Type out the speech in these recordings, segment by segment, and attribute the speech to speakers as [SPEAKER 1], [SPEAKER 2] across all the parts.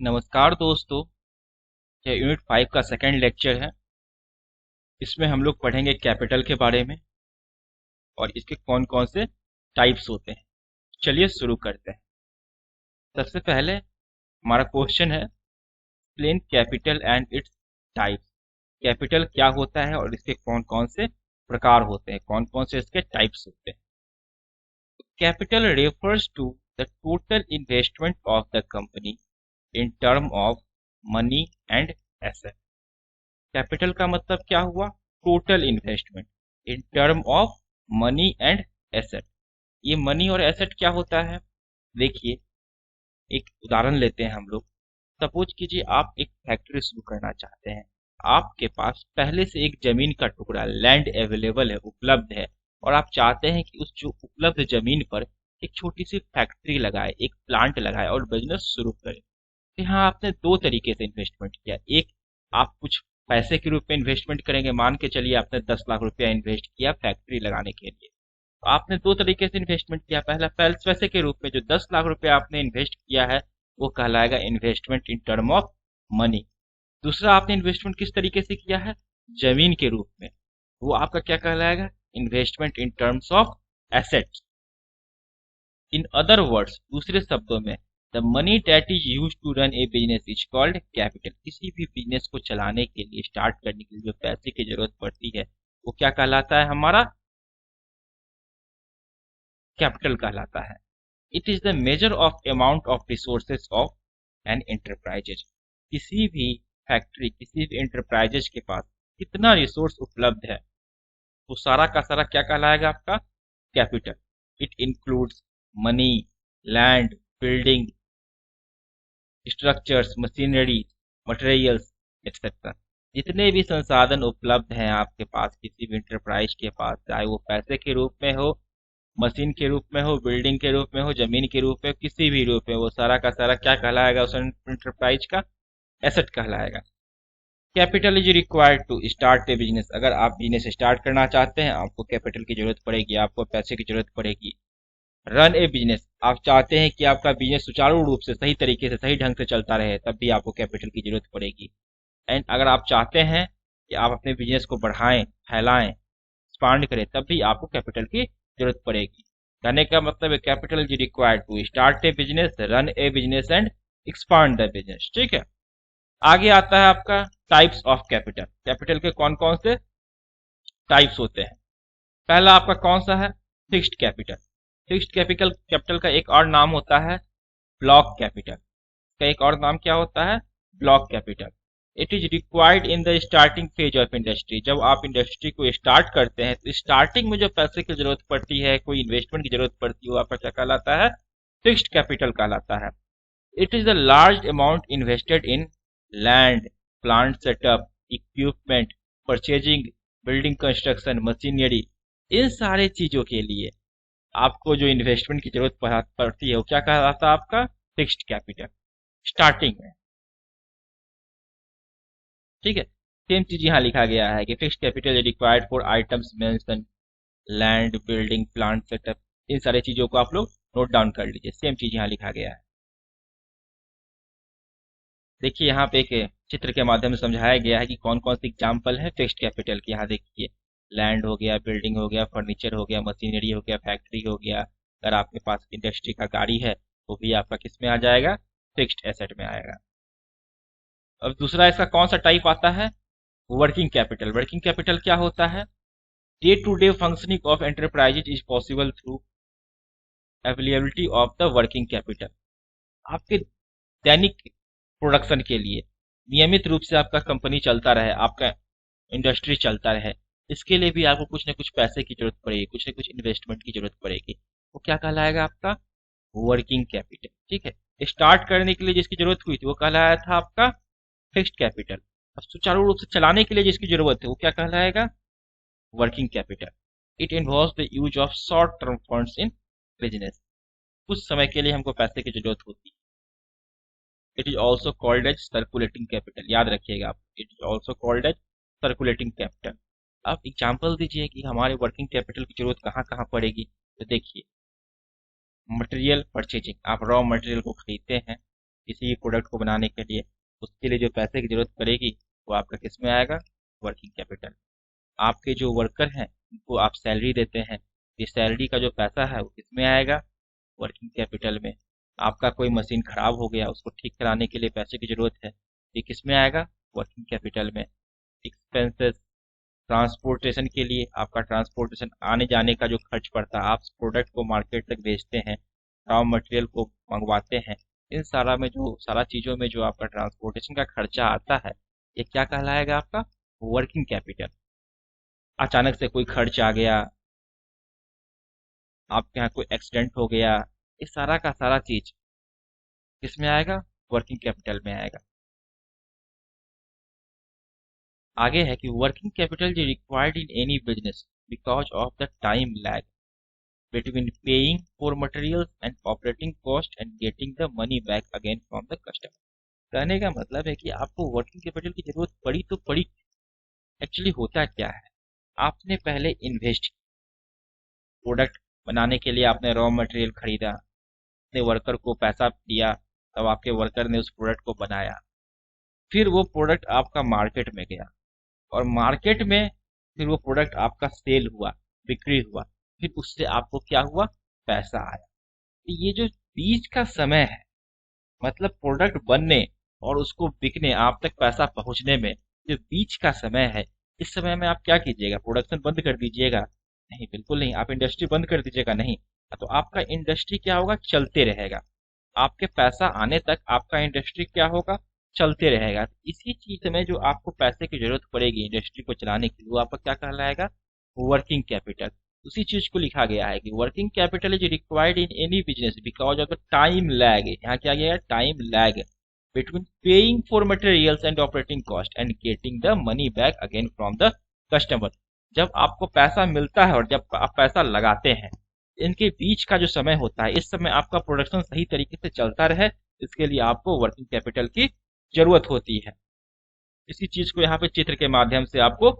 [SPEAKER 1] नमस्कार दोस्तों। यह यूनिट 5 का सेकंड लेक्चर है। इसमें हम लोग पढ़ेंगे कैपिटल के बारे में और इसके कौन कौन से टाइप्स होते हैं। चलिए शुरू करते हैं। सबसे पहले हमारा क्वेश्चन है, explain capital and its types. Capital क्या होता है और इसके कौन कौन से प्रकार होते हैं, कौन कौन से इसके टाइप्स होते हैं। Capital refers to the total investment of the company in term of money and asset. Capital का मतलब क्या हुआ? Total investment in term of money and asset. ये मनी और एसेट क्या होता है? देखिए, एक उदाहरण लेते हैं हम लोग। सपोज कीजिए आप एक फैक्ट्री शुरू करना चाहते हैं। आपके पास पहले से एक जमीन का टुकड़ा, लैंड अवेलेबल है, उपलब्ध है, और आप चाहते हैं कि उस जो उपलब्ध जमीन पर एक छोटी सी फैक्ट्री लगाए, एक प्लांट लगाए और बिजनेस शुरू करे। तो यहाँ आपने दो तरीके से इन्वेस्टमेंट किया। एक, आप कुछ पैसे के रूप में इन्वेस्टमेंट करेंगे। मान के चलिए आपने 10 लाख रुपया इन्वेस्ट किया फैक्ट्री लगाने के लिए। तो आपने दो तरीके से इन्वेस्टमेंट किया। पहला, पैसे के रूप में जो 10 लाख रुपया आपने इन्वेस्ट किया है वो कहलाएगा investment in term of money. दूसरा, आपने इन्वेस्टमेंट किस तरीके से किया है? जमीन के रूप में। वो आपका क्या कहलाएगा? Investment in terms of assets. In other words, दूसरे शब्दों में, the money that is use to run a business is called capital. किसी भी बिजनेस को चलाने के लिए, स्टार्ट करने के लिए जो पैसे की जरूरत पड़ती है वो क्या कहलाता है? हमारा कैपिटल कहलाता है। It is the major of amount of resources of an enterprises. किसी भी फैक्ट्री, किसी भी एंटरप्राइजेज के पास कितना रिसोर्स उपलब्ध है तो सारा का सारा क्या कहलाएगा? आपका capital. It includes money, land, building, structures, machinery, materials etcetera. जितने भी संसाधन उपलब्ध हैं आपके पास, किसी भी इंटरप्राइज के पास, चाहे वो पैसे के रूप में हो, मशीन के रूप में हो, बिल्डिंग के रूप में हो, जमीन के रूप में, किसी भी रूप में, वो सारा का सारा क्या कहलाएगा? उस इंटरप्राइज का एसेट कहलाएगा। Capital is required to start a business. अगर आप बिजनेस स्टार्ट करना चाहते हैं, आपको कैपिटल की जरूरत पड़ेगी, आपको पैसे की जरूरत पड़ेगी। रन ए बिजनेस, आप चाहते हैं कि आपका बिजनेस सुचारू रूप से, सही तरीके से, सही ढंग से चलता रहे, तब भी आपको कैपिटल की जरूरत पड़ेगी। एंड अगर आप चाहते हैं कि आप अपने बिजनेस को बढ़ाएं, फैलाएं, एक्सपांड करें, तब भी आपको कैपिटल की जरूरत पड़ेगी। कहने का मतलब है capital is required to start a business, run a business and expand the business. ठीक है। आगे आता है आपका टाइप्स ऑफ कैपिटल। कैपिटल के कौन कौन से टाइप्स होते हैं? पहला आपका कौन सा है? Fixed capital. फिक्स्ड कैपिटल का एक और नाम होता है ब्लॉक कैपिटल। का एक और नाम क्या होता है? Block capital. It is required in the starting phase of industry. जब आप इंडस्ट्री को स्टार्ट करते हैं तो स्टार्टिंग में जो पैसे की जरूरत पड़ती है, कोई इन्वेस्टमेंट की जरूरत पड़ती है, वो आपका क्या कहलाता है? फिक्स्ड कैपिटल कहलाता है। It is the large amount invested in land, plant setup, equipment, purchasing, building construction, machinery. इन सारे चीजों के लिए आपको जो इन्वेस्टमेंट की जरूरत पड़ती है वो क्या कहलाता है? आपका फिक्स्ड कैपिटल, स्टार्टिंग में। ठीक है। सेम चीज यहाँ लिखा गया है कि fixed capital is required for items mention, land, building, plant setup. इन सारी चीजों को आप लोग नोट डाउन कर लीजिए। सेम चीज यहाँ लिखा गया है। देखिए, यहाँ पे एक चित्र के माध्यम से समझाया गया है कि कौन कौन सी एग्जाम्पल है फिक्स्ड कैपिटल की। यहाँ देखिए, लैंड हो गया, बिल्डिंग हो गया, फर्नीचर हो गया, मशीनरी हो गया, फैक्ट्री हो गया। अगर आपके पास इंडस्ट्री का गाड़ी है वो भी आपका किस में आ जाएगा? फिक्स्ड एसेट में आएगा। अब दूसरा इसका कौन सा टाइप आता है? Working capital. वर्किंग कैपिटल क्या होता है? Day to day functioning of enterprises is possible through availability of the working capital. आपके दैनिक प्रोडक्शन के लिए, नियमित रूप से आपका कंपनी चलता रहे, आपका इंडस्ट्री चलता रहे, इसके लिए भी आपको कुछ न कुछ पैसे की जरूरत पड़ेगी, कुछ न कुछ इन्वेस्टमेंट की जरूरत पड़ेगी। वो क्या कहलाएगा? आपका वर्किंग कैपिटल। ठीक है। स्टार्ट करने के लिए जिसकी जरूरत हुई थी वो कहलाया था आपका फिक्स्ड कैपिटल। अब सुचारू रूप से चलाने के लिए जिसकी जरूरत है वो क्या कहलाएगा? Working capital. It involves the use of short term funds in business. कुछ समय के लिए हमको पैसे की जरूरत होती है। It is also called as circulating capital. याद रखिएगा आप, it is also called as circulating capital. आप एग्जाम्पल दीजिए कि हमारे वर्किंग कैपिटल की जरूरत कहाँ कहाँ पड़ेगी। तो देखिए, मटेरियल परचेजिंग, आप रॉ मटेरियल को खरीदते हैं, किसी भी प्रोडक्ट को बनाने के लिए, उसके लिए जो पैसे की जरूरत पड़ेगी वो आपका किस में आएगा? Working capital. आपके जो वर्कर हैं उनको आप सैलरी देते हैं, ये सैलरी का जो पैसा है वो किस में आएगा? वर्किंग कैपिटल में। आपका कोई मशीन खराब हो गया, उसको ठीक कराने के लिए पैसे की जरूरत है, ये किस में आएगा? वर्किंग कैपिटल में। एक्सपेंसेस, ट्रांसपोर्टेशन के लिए आपका ट्रांसपोर्टेशन आने जाने का जो खर्च पड़ता है, आप प्रोडक्ट को मार्केट तक भेजते हैं, रॉ मटेरियल को मंगवाते हैं, इन सारा चीजों में जो आपका ट्रांसपोर्टेशन का खर्चा आता है, ये क्या कहलाएगा? आपका वर्किंग कैपिटल। अचानक से कोई खर्च आ गया, आपके यहाँ कोई एक्सीडेंट हो गया, ये सारा का सारा चीज किसमें आएगा? वर्किंग कैपिटल में आएगा। आगे है कि working capital is required in any business because of the time lag between paying for materials and operating cost and getting the money back again from the customer. कहने का मतलब है कि आपको वर्किंग कैपिटल की जरूरत पड़ी तो पड़ी। एक्चुअली होता क्या है, आपने पहले इन्वेस्ट, प्रोडक्ट बनाने के लिए आपने रॉ मटेरियल खरीदा, अपने वर्कर को पैसा दिया, तब आपके वर्कर ने उस प्रोडक्ट को बनाया, फिर वो प्रोडक्ट आपका मार्केट में गया, और मार्केट में फिर वो प्रोडक्ट आपका सेल हुआ, बिक्री हुआ, फिर उससे आपको क्या हुआ? पैसा आया। तो ये जो बीच का समय है, मतलब प्रोडक्ट बनने और उसको बिकने, आप तक पैसा पहुंचने में जो बीच का समय है, इस समय में आप क्या कीजिएगा? प्रोडक्शन बंद कर दीजिएगा? नहीं, बिल्कुल नहीं। आप इंडस्ट्री बंद कर दीजिएगा? नहीं। तो आपका इंडस्ट्री क्या होगा? चलते रहेगा। आपके पैसा आने तक आपका इंडस्ट्री क्या होगा? चलते रहेगा। इसी चीज में जो आपको पैसे की जरूरत पड़ेगी इंडस्ट्री को चलाने के लिए, वो आपका क्या कहलाएगा? Working capital. उसी चीज को लिखा गया है कि working capital is required in any business because of the time lag. यहाँ क्या गया? Time lag between paying for materials and operating cost and getting the money back again from the customer. जब आपको पैसा मिलता है और जब आप पैसा लगाते हैं, इनके बीच का जो समय होता है, इस समय आपका प्रोडक्शन सही तरीके से चलता रहे, इसके लिए आपको वर्किंग कैपिटल की जरूरत होती है। इसी चीज को यहाँ पे चित्र के माध्यम से आपको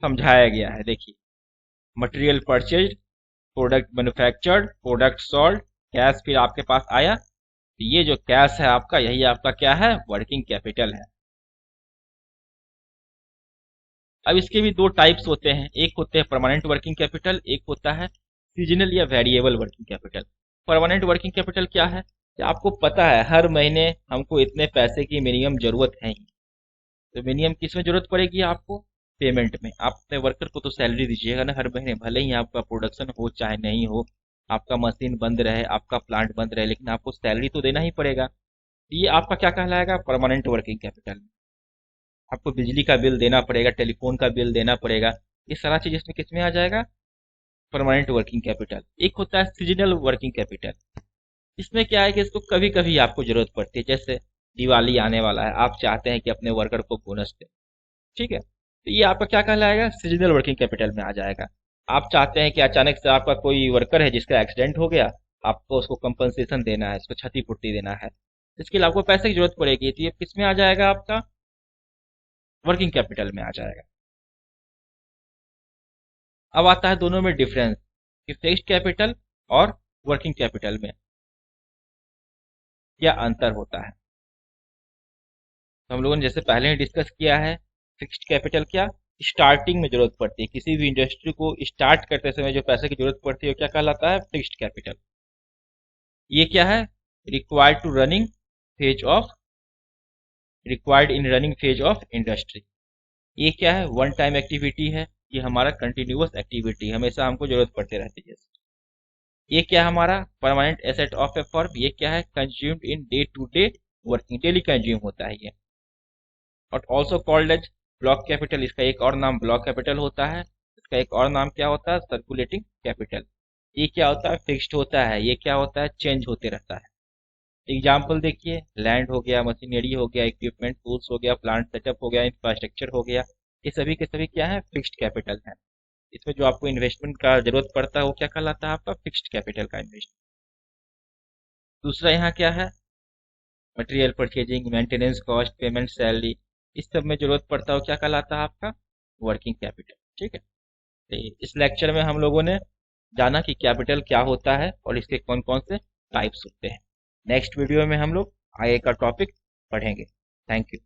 [SPEAKER 1] समझाया गया है। देखिए, material purchase, product manufactured, product sold, cash फिर आपके पास आया, तो ये जो कैश है आपका, यही आपका क्या है? वर्किंग कैपिटल है। अब इसके भी दो टाइप्स होते हैं, एक होते हैं परमानेंट वर्किंग कैपिटल, एक होता है सीजनल या variable working capital. Permanent working capital क्या है कि आपको पता है हर महीने हमको इतने पैसे की मिनिमम जरूरत है ही, तो मिनिमम किस में जरूरत पड़ेगी? आपको पेमेंट में। आप अपने वर्कर को तो सैलरी दीजिएगा ना हर महीने, भले ही आपका प्रोडक्शन हो चाहे नहीं हो, आपका मशीन बंद रहे, आपका प्लांट बंद रहे, लेकिन आपको सैलरी तो देना ही पड़ेगा। ये आपका क्या कहलाएगा? Permanent working capital. आपको बिजली का बिल देना पड़ेगा, टेलीफोन का बिल देना पड़ेगा, ये सारा चीज इसमें किस में आ जाएगा? Permanent working capital. एक होता है सीजनल वर्किंग कैपिटल। इसमें क्या है कि इसको कभी कभी आपको जरूरत पड़ती है, जैसे दिवाली आने वाला है, आप चाहते हैं कि अपने वर्कर को बोनस दें, ठीक है, तो ये आपका क्या कहलाएगा? सीजनल वर्किंग कैपिटल में आ जाएगा। आप चाहते हैं कि अचानक से आपका कोई वर्कर है जिसका एक्सीडेंट हो गया, आपको उसको कंपनसेशन देना है, उसको क्षतिपूर्ति देना है, इसके लिए आपको पैसे की जरूरत पड़ेगी, तो ये किस में आ जाएगा? आपका वर्किंग कैपिटल में आ जाएगा। अब आता है दोनों में डिफरेंस कि फिक्स्ड कैपिटल और वर्किंग कैपिटल में क्या अंतर होता है। तो हम लोगों ने जैसे पहले ही डिस्कस किया है, फिक्स्ड कैपिटल क्या? स्टार्टिंग में जरूरत पड़ती है, किसी भी इंडस्ट्री को स्टार्ट करते समय जो पैसे की जरूरत पड़ती है, क्या कहलाता है? Fixed capital. ये क्या है? Required to running phase of required in running phase of industry. ये क्या है? वन टाइम एक्टिविटी है, ये हमारा कंटिन्यूअस एक्टिविटी, हमेशा हमको जरूरत पड़ती रहती है। ये क्या है? हमारा permanent asset of a firm. ये क्या है? Consumed in day to day working, daily consume होता है ये। और also called as block capital, इसका एक और नाम ब्लॉक कैपिटल होता है, इसका एक और नाम क्या होता है? Circulating capital. ये क्या होता है? फिक्स्ड होता है, ये क्या होता है? चेंज होते रहता है। एग्जाम्पल देखिए, लैंड हो गया, मशीनरी हो गया, इक्विपमेंट टूल्स हो गया, प्लांट सेटअप हो गया, इंफ्रास्ट्रक्चर हो गया, ये सभी के सभी क्या है? फिक्स्ड कैपिटल है। इसमें जो आपको इन्वेस्टमेंट का जरूरत पड़ता है वो क्या कहलाता है? आपका फिक्स्ड कैपिटल का इन्वेस्टमेंट। दूसरा यहाँ क्या है? Material purchasing, maintenance cost, payment, salary, इस सब में जरूरत पड़ता है वो क्या कहलाता है? आपका वर्किंग कैपिटल। ठीक है, तो इस लेक्चर में हम लोगों ने जाना कि कैपिटल क्या होता है और इसके कौन कौन से टाइप्स होते हैं। नेक्स्ट वीडियो में हम लोग आगे का टॉपिक पढ़ेंगे। Thank you.